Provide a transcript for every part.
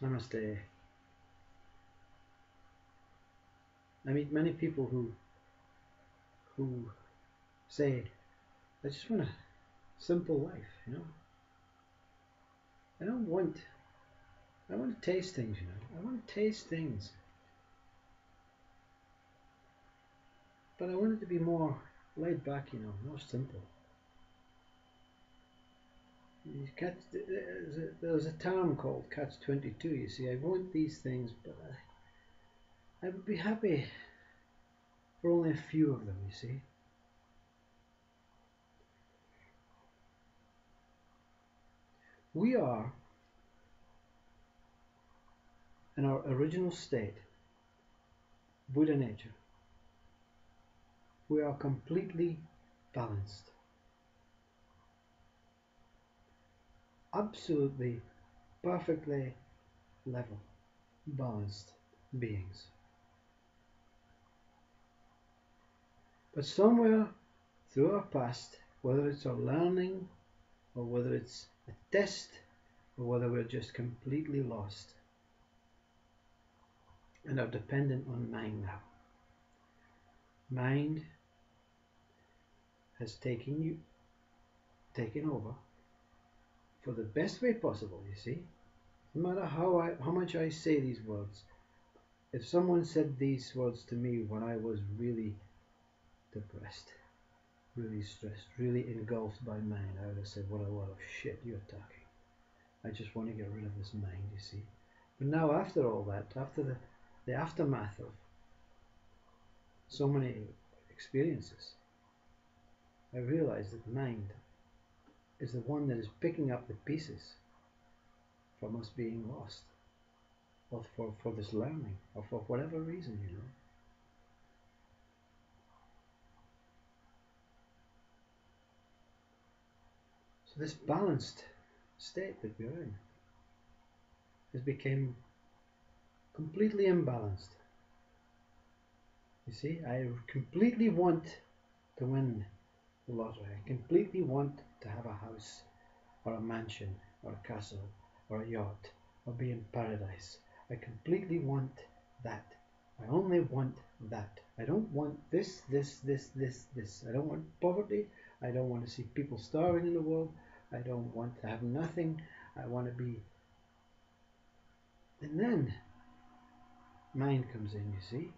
Namaste. I meet many people who say, I just want a simple life, you know. I don't want I want to taste things, you know. I want to taste things. But I want it to be more laid back, you know, more simple. There's a term called catch-22, you see. I want these things, but I would be happy for only a few of them, you see. We are, in our original state, Buddha nature. We are completely balanced. Absolutely, perfectly level, balanced beings. But somewhere through our past, whether it's our learning, or whether it's a test, or whether we're just completely lost and are dependent on mind now. Mind has taken over for the best way possible, you see. No matter how much I say these words, if someone said these words to me when I was really depressed, really stressed, really engulfed by mind, I would have said, what a lot of shit you're talking. I just want to get rid of this mind, you see. But now after all that, after the aftermath of so many experiences, I realize that mind is the one that is picking up the pieces from us being lost, or for this learning, or for whatever reason, you know. So this balanced state that we're in has become completely imbalanced. You see, I completely want to win the lottery. I completely want to have a house, or a mansion, or a castle, or a yacht, or be in paradise. I completely want that. I only want that. I don't want this. I don't want poverty. I don't want to see people starving in the world. I don't want to have nothing. I want to be. And then mind comes in, you see.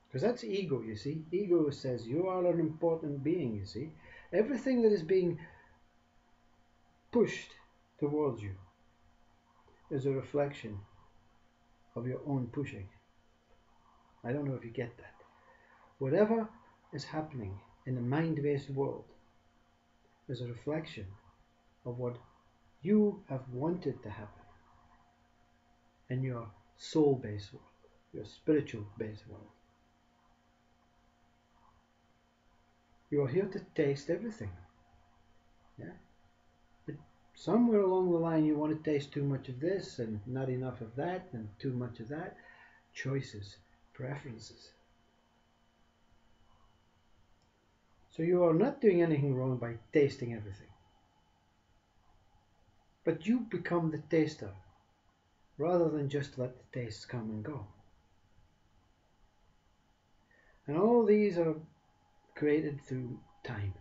Because that's ego, you see. Ego says you are an important being, you see. Everything that is being pushed towards you is a reflection of your own pushing. I don't know if you get that. Whatever is happening in the mind-based world is a reflection of what you have wanted to happen in your soul-based world, your spiritual-based world. You are here to taste everything. Yeah? But somewhere along the line you want to taste too much of this and not enough of that and too much of that. Choices, preferences. So you are not doing anything wrong by tasting everything. But you become the taster rather than just let the tastes come and go. And all these are created through time.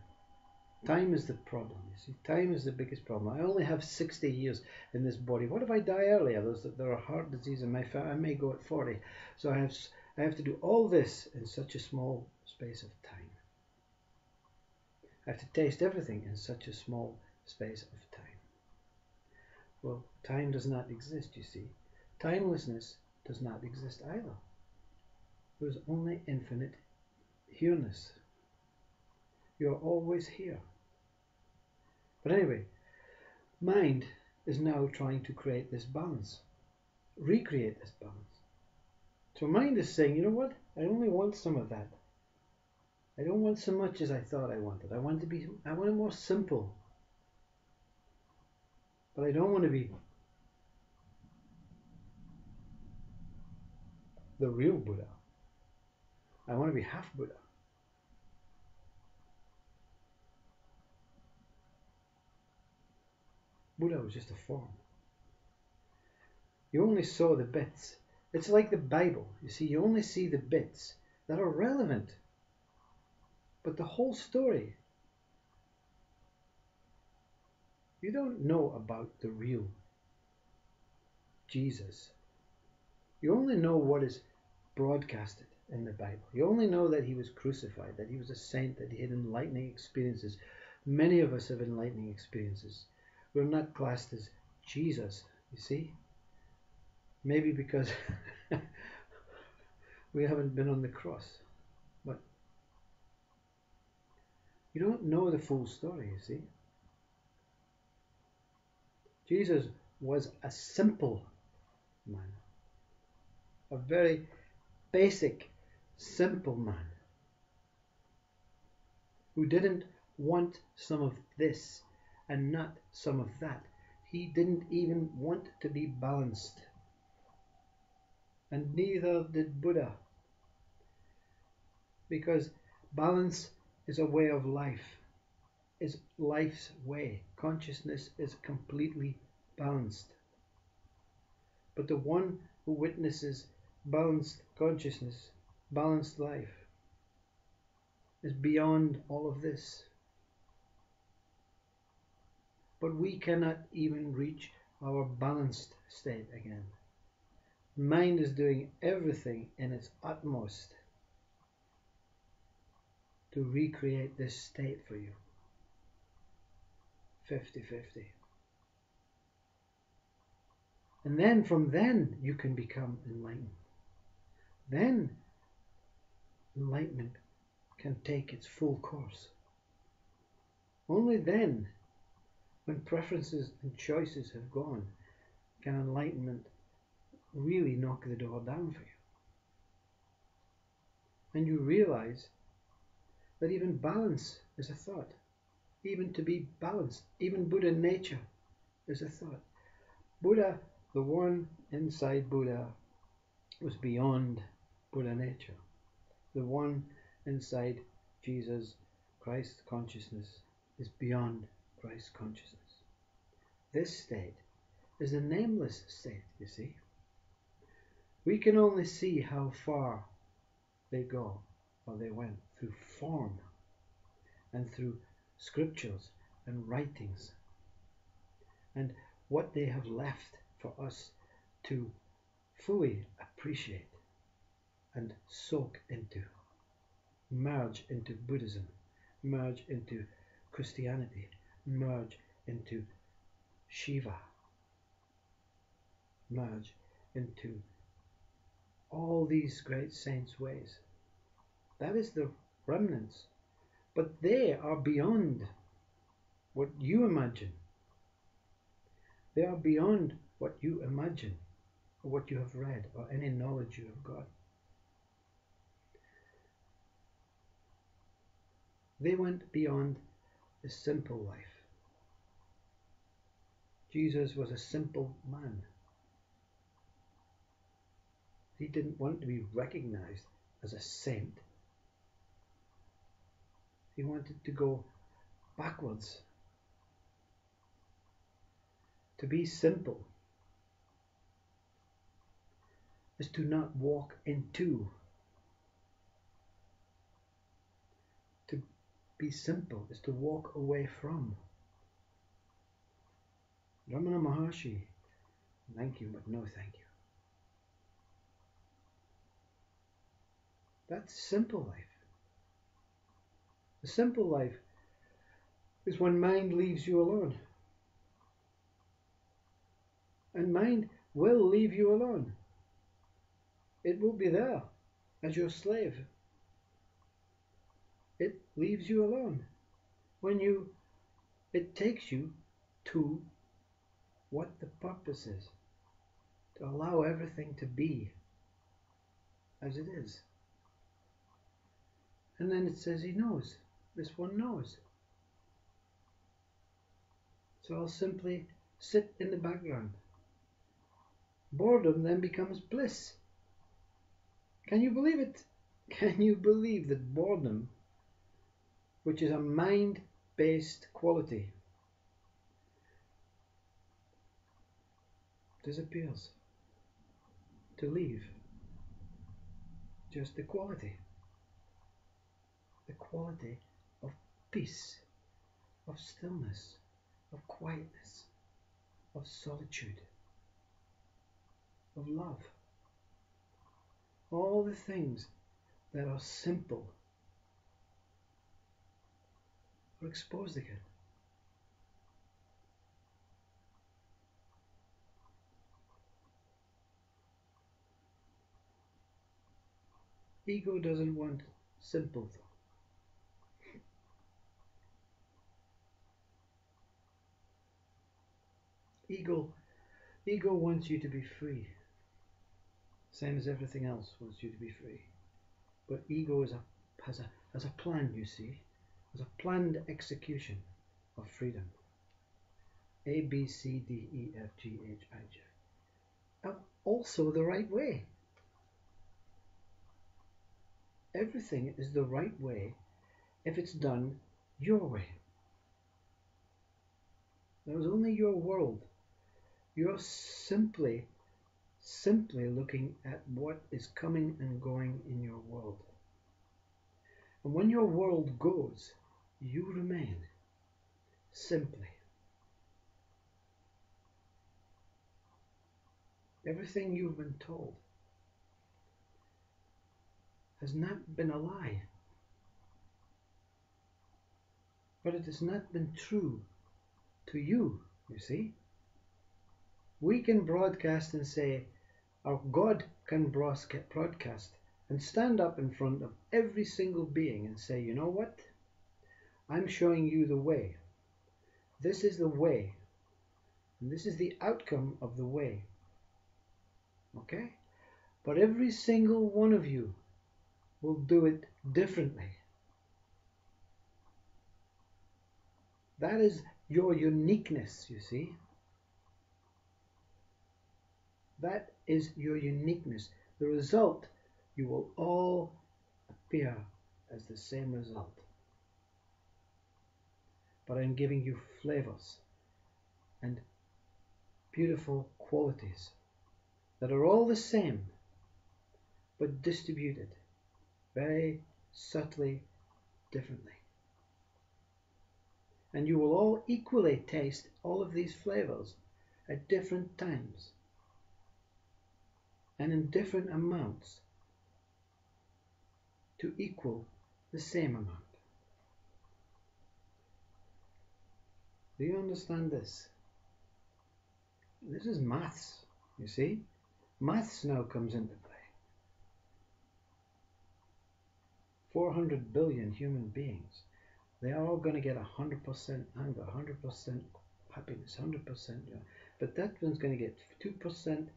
Time is the problem, you see. Time is the biggest problem. I only have 60 years in this body. What if I die earlier? There are heart disease in my family. I may go at 40. So I have to do all this in such a small space of time. I have to taste everything in such a small space of time. Well, time does not exist, you see. Timelessness does not exist either. There is only infinite Hereness. You are always here. But anyway, mind is now trying to create this balance, recreate this balance. So mind is saying, you know what? I only want some of that. I don't want so much as I thought I wanted. I want it more simple. But I don't want to be the real Buddha. I want to be half Buddha. Buddha was just a form. You only saw the bits. It's like the Bible. You see, you only see the bits that are relevant. But the whole story, you don't know about the real Jesus. You only know what is broadcasted in the Bible. You only know that he was crucified, that he was a saint, that he had enlightening experiences. Many of us have enlightening experiences. We're not classed as Jesus, you see. Maybe because we haven't been on the cross. But you don't know the full story, you see. Jesus was a simple man, a very basic, simple man who didn't want some of this and not some of that. He didn't even want to be balanced. And neither did Buddha. Because balance is a way of life, is life's way. Consciousness is completely balanced. But the one who witnesses balanced consciousness, balanced life, is beyond all of this. But we cannot even reach our balanced state again. Mind is doing everything in its utmost to recreate this state for you. 50-50. And then from then you can become enlightened. Then enlightenment can take its full course. Only then, when preferences and choices have gone, can enlightenment really knock the door down for you. And you realize that even balance is a thought. Even to be balanced, even Buddha nature is a thought. Buddha, the one inside Buddha, was beyond Buddha nature. The one inside Jesus, Christ consciousness, is beyond Christ consciousness. This state is a nameless state, you see. We can only see how far they go, or they went, through form and through scriptures and writings, and what they have left for us to fully appreciate and soak into, merge into Buddhism, merge into Christianity, merge into Shiva, merge into all these great saints' ways. That is the remnants. But they are beyond what you imagine. They are beyond what you imagine, or what you have read, or any knowledge you have got. They went beyond the simple life. Jesus was a simple man. He didn't want to be recognized as a saint. He wanted to go backwards. To be simple is to not walk into. To be simple is to walk away from. Ramana Maharshi, thank you, but no thank you. That's simple life. The simple life is when mind leaves you alone. And mind will leave you alone. It will be there as your slave. It leaves you alone. It takes you to what the purpose is. To allow everything to be as it is. And then it says he knows. This one knows. So I'll simply sit in the background. Boredom then becomes bliss. Can you believe it? Can you believe that boredom, which is a mind-based quality, disappears? to leave. Just the quality of peace, of stillness, of quietness, of solitude, of love. All the things that are simple are exposed again. Ego doesn't want simple thought. Ego wants you to be free, same as everything else wants you to be free. But ego has a plan, you see, has a planned execution of freedom. A, B, C, D, E, F, G, H, I, J. And also the right way. Everything is the right way if it's done your way. There is only your world. You're simply looking at what is coming and going in your world. And when your world goes, you remain simply. Everything you've been told has not been a lie, but it has not been true to you, you see. We can broadcast and say, or God can broadcast and stand up in front of every single being and say, you know what? I'm showing you the way. This is the way. And this is the outcome of the way. Okay? But every single one of you will do it differently. That is your uniqueness, you see. That is your uniqueness. The result, you will all appear as the same result. But I'm giving you flavors and beautiful qualities that are all the same, but distributed very subtly differently. And you will all equally taste all of these flavors at different times and in different amounts to equal the same amount. Do you understand this? This is maths, you see? Maths now comes into play. 400 billion human beings. They are all going to get 100% anger, 100% happiness, 100% joy. But that one's going to get 2% in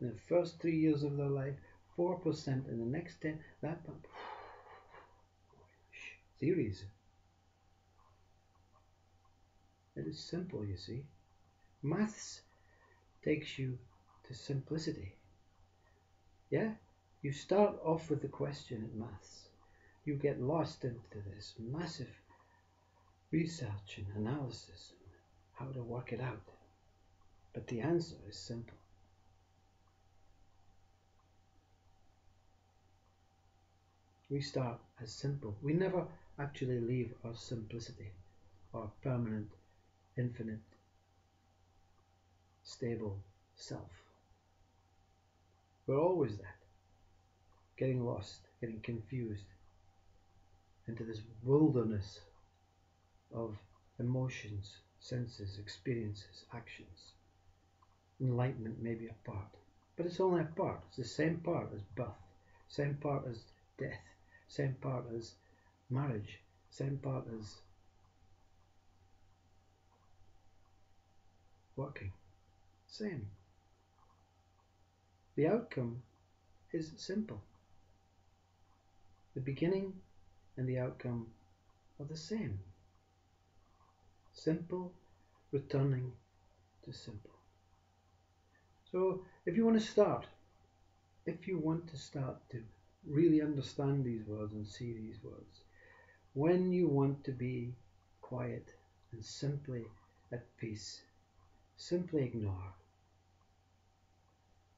the first 3 years of their life, 4% in the next 10. That one. Theories. It is simple, you see. Maths takes you to simplicity. Yeah? You start off with the question in maths. You get lost into this massive research and analysis and how to work it out. But the answer is simple. We start as simple. We never actually leave our simplicity, our permanent, infinite, stable self. We're always that, getting lost, getting confused into this wilderness of emotions, senses, experiences, actions. Enlightenment may be a part, but it's only a part. It's the same part as birth, same part as death, same part as marriage, same part as working. Same. The outcome is simple. The beginning and the outcome are the same. Simple, returning to simple. So if you want to start to really understand these words and see these words, when you want to be quiet and simply at peace, simply ignore,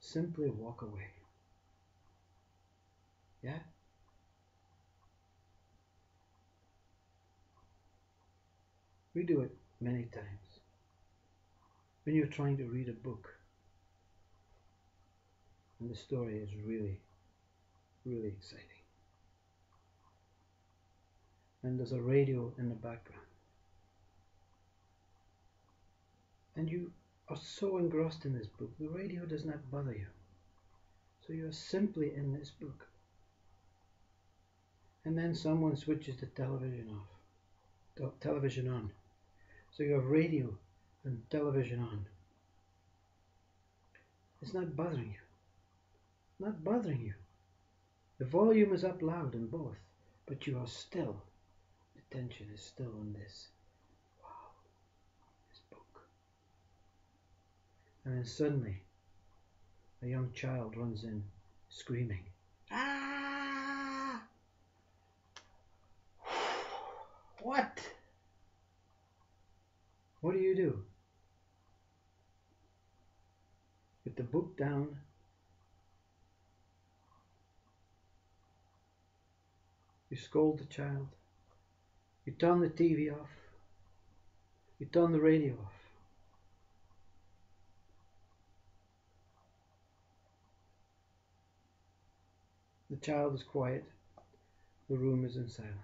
simply walk away. Yeah? We do it many times. When you're trying to read a book and the story is really, really exciting, and there's a radio in the background, and you are so engrossed in this book, the radio does not bother you. So you're simply in this book. And then someone switches the television television on. So you have radio and television on. It's not bothering you. Not bothering you. The volume is up loud in both, but you are still, attention is still on this. Wow, this book. And then suddenly, a young child runs in, screaming. Ah! What? What do? With the book down, you scold the child. You turn the TV off. You turn the radio off. The child is quiet. The room is in silence.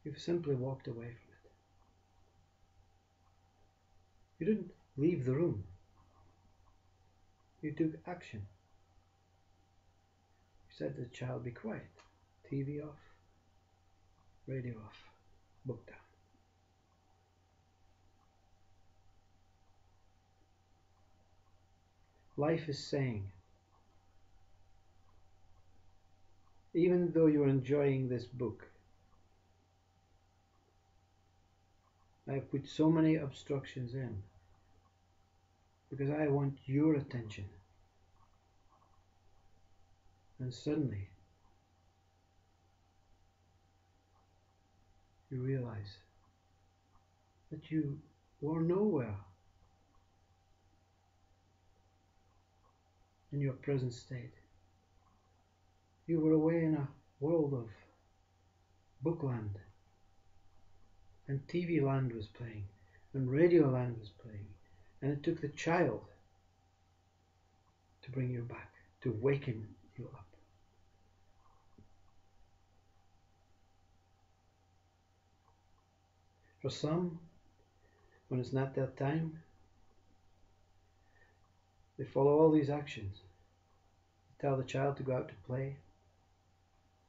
You've simply walked away from it. You didn't leave the room. You took action. You said to the child, be quiet. TV off, radio off, book down. Life is saying, even though you're enjoying this book, I have put so many obstructions in because I want your attention. And suddenly, you realize that you were nowhere in your present state. You were away in a world of bookland, and TV land was playing, and radio land was playing, and it took the child to bring you back, to waken you up. For some, when it's not their time, they follow all these actions. They tell the child to go out to play,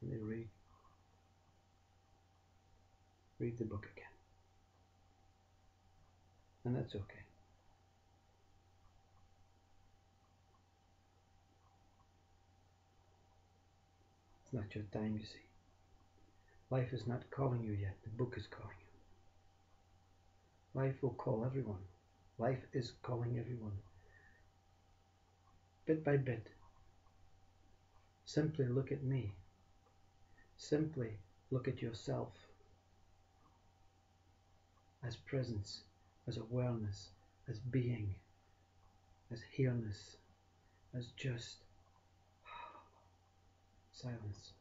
and they read the book again. And that's okay. It's not your time, you see. Life is not calling you yet. The book is calling you. Life will call everyone. Life is calling everyone. Bit by bit. Simply look at me. Simply look at yourself as presence, as awareness, as being, as hereness, as just silence.